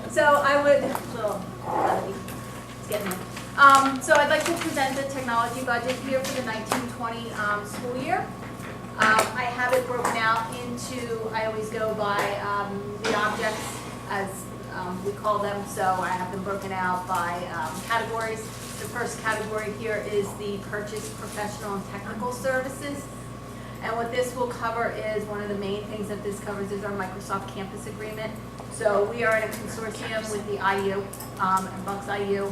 So I would, it's getting me. So I'd like to present the technology budget here for the 1920 school year. I have it broken out into, I always go by the objects as we call them, so I have them broken out by categories. The first category here is the purchase professional and technical services. And what this will cover is, one of the main things that this covers is our Microsoft campus agreement. So we are in a consortium with the IU, Bucks IU,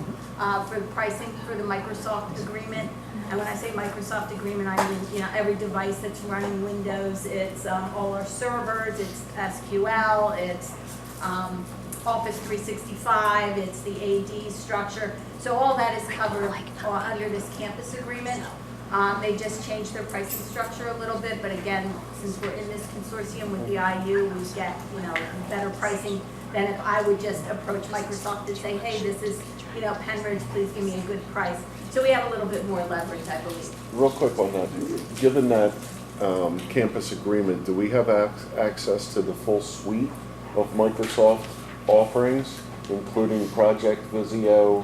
for the pricing for the Microsoft agreement. And when I say Microsoft agreement, I mean, every device that's running Windows. It's all our servers, it's SQL, it's Office 365, it's the AD structure. So all that is covered under this campus agreement. They just changed their pricing structure a little bit, but again, since we're in this consortium with the IU, we get better pricing than if I would just approach Microsoft and say, hey, this is Pennridge, please give me a good price. So we have a little bit more leverage, I believe. Real quick on that, given that campus agreement, do we have access to the full suite of Microsoft offerings, including Project, Visio,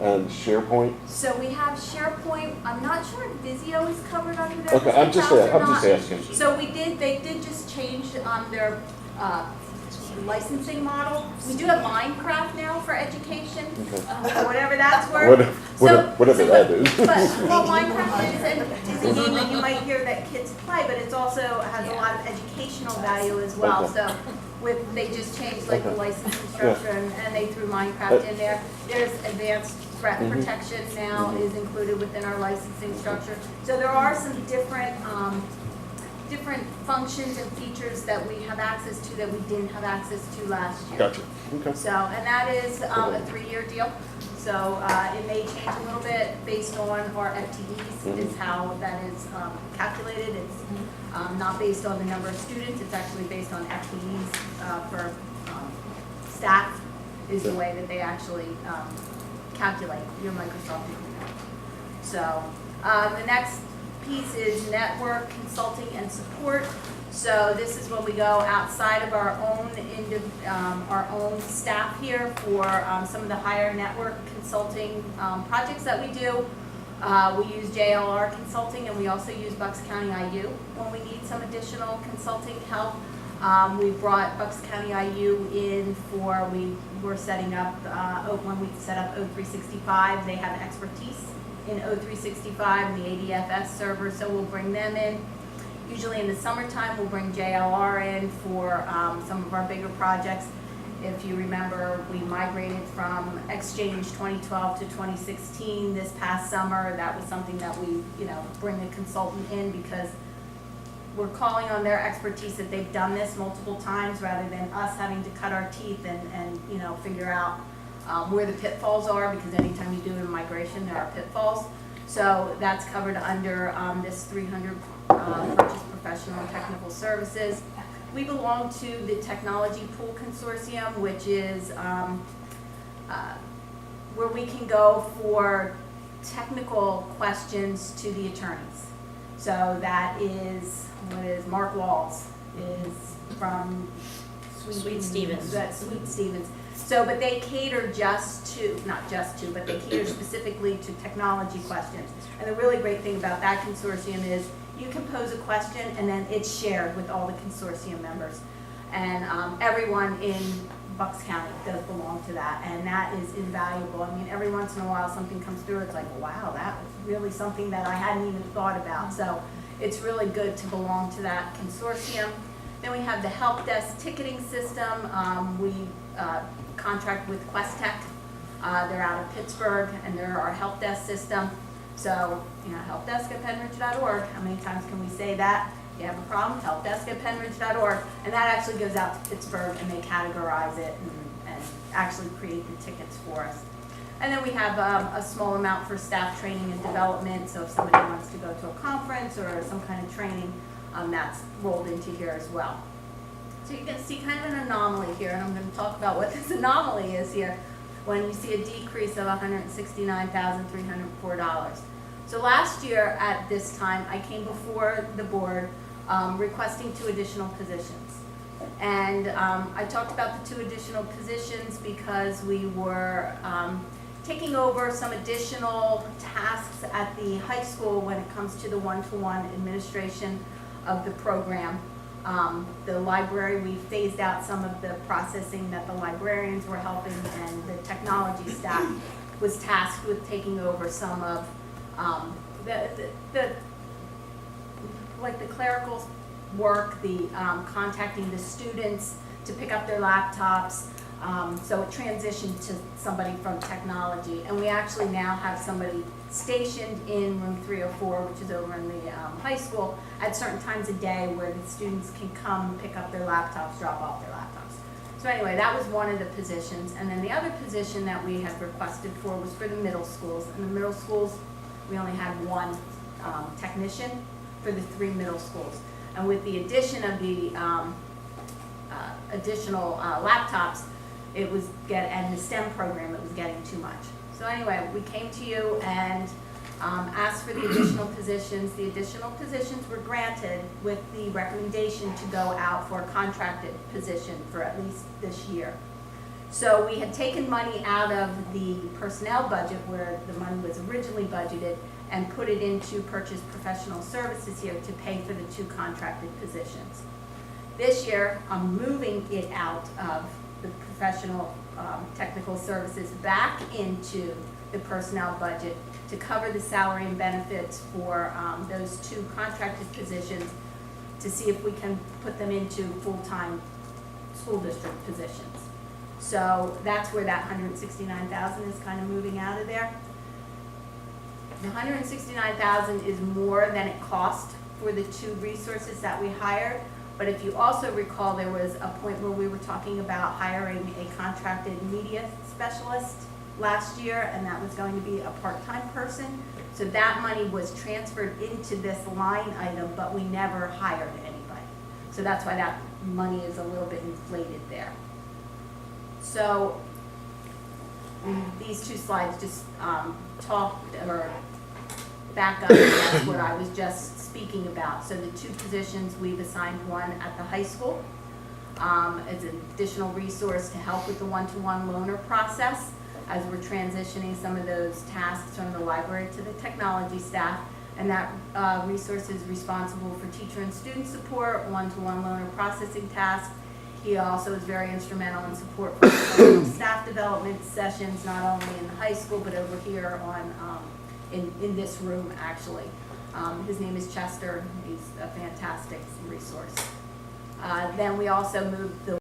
and SharePoint? So we have SharePoint. I'm not sure if Visio is covered under there. Okay, I'm just asking. So they did just change their licensing model. We do have Minecraft now for education, whatever that's worth. Whatever that is. But Minecraft is a game that you might hear that kids play, but it also has a lot of educational value as well. Okay. So they just changed the licensing structure and they threw Minecraft in there. There's advanced threat protection now is included within our licensing structure. So there are some different functions and features that we have access to that we didn't have access to last year. Gotcha. Okay. So, and that is a 3-year deal. So it may change a little bit based on our FTEs is how that is calculated. It's not based on the number of students. It's actually based on FTEs for staff is the way that they actually calculate your Microsoft agreement. So the next piece is network consulting and support. So this is when we go outside of our own staff here for some of the higher network consulting projects that we do. We use JLR Consulting, and we also use Bucks County IU when we need some additional consulting help. We brought Bucks County IU in for, we were setting up, when we set up O365, they have expertise in O365 and the ADFS server, so we'll bring them in. Usually in the summertime, we'll bring JLR in for some of our bigger projects. If you remember, we migrated from Exchange 2012 to 2016 this past summer. That was something that we, bring a consultant in because we're calling on their expertise that they've done this multiple times rather than us having to cut our teeth and figure out where the pitfalls are, because anytime you do a migration, there are pitfalls. So that's covered under this 300 purchase professional and technical services. We belong to the Technology Pool Consortium, which is where we can go for technical questions to the attorneys. So that is, Mark Walls is from Sweet Stevens. Sweet Stevens. So, but they cater but they cater specifically to technology questions. And the really great thing about that consortium is you can pose a question and then it's shared with all the consortium members. And everyone in Bucks County does belong to that, and that is invaluable. I mean, every once in a while something comes through, it's like, wow, that was really something that I hadn't even thought about. So it's really good to belong to that consortium. Then we have the help desk ticketing system. We contract with QuestTech. They're out of Pittsburgh, and they're our help desk system. So, helpdesk@pennridge.org. How many times can we say that? If you have a problem, helpdesk@pennridge.org. And that actually goes out to Pittsburgh, and they categorize it and actually create the tickets for us. And then we have a small amount for staff training and development. So if somebody wants to go to a conference or some kind of training, that's rolled into here as well. So you can see kind of an anomaly here, and I'm going to talk about what this anomaly is here when you see a decrease of $169,304. So last year at this time, I came before the board requesting 2 additional positions. And I talked about the 2 additional positions because we were taking over some additional tasks at the high school when it comes to the one-to-one administration of the program. The library, we phased out some of the processing that the librarians were helping, and the technology staff was tasked with taking over some of the clerical work, the contacting the students to pick up their laptops. So it transitioned to somebody from technology, and we actually now have somebody stationed in room 304, which is over in the high school, at certain times a day where the students can come pick up their laptops, drop off their laptops. So anyway, that was one of the positions, and then the other position that we had requested for was for the middle schools. In the middle schools, we only had 1 technician for the 3 middle schools. And with the addition of the additional laptops, and the STEM program, it was getting too much. So anyway, we came to you and asked for the additional positions. The additional positions were granted with the recommendation to go out for a contracted position for at least this year. So we had taken money out of the personnel budget where the money was originally budgeted and put it into purchase professional services here to pay for the 2 contracted positions. This year, I'm moving it out of the professional technical services back into the personnel budget to cover the salary and benefits for those 2 contracted positions, to see if we can put them into full-time school district positions. So that's where that $169,000 is kind of moving out of there. The $169,000 is more than it cost for the 2 resources that we hired. But if you also recall, there was a point where we were talking about hiring a contracted media specialist last year, and that was going to be a part-time person. So that money was transferred into this line item, but we never hired anybody. So that's why that money is a little bit inflated there. So these 2 slides just talk or back up against what I was just speaking about. So the 2 positions, we've assigned 1 at the high school as an additional resource to help with the one-to-one loaner process as we're transitioning some of those tasks from the library to the technology staff. And that resource is responsible for teacher and student support, one-to-one loaner processing tasks. He also is very instrumental in support for staff development sessions, not only in the high school, but over here on in this room, actually. His name is Chester. He's a fantastic resource. Then we also moved the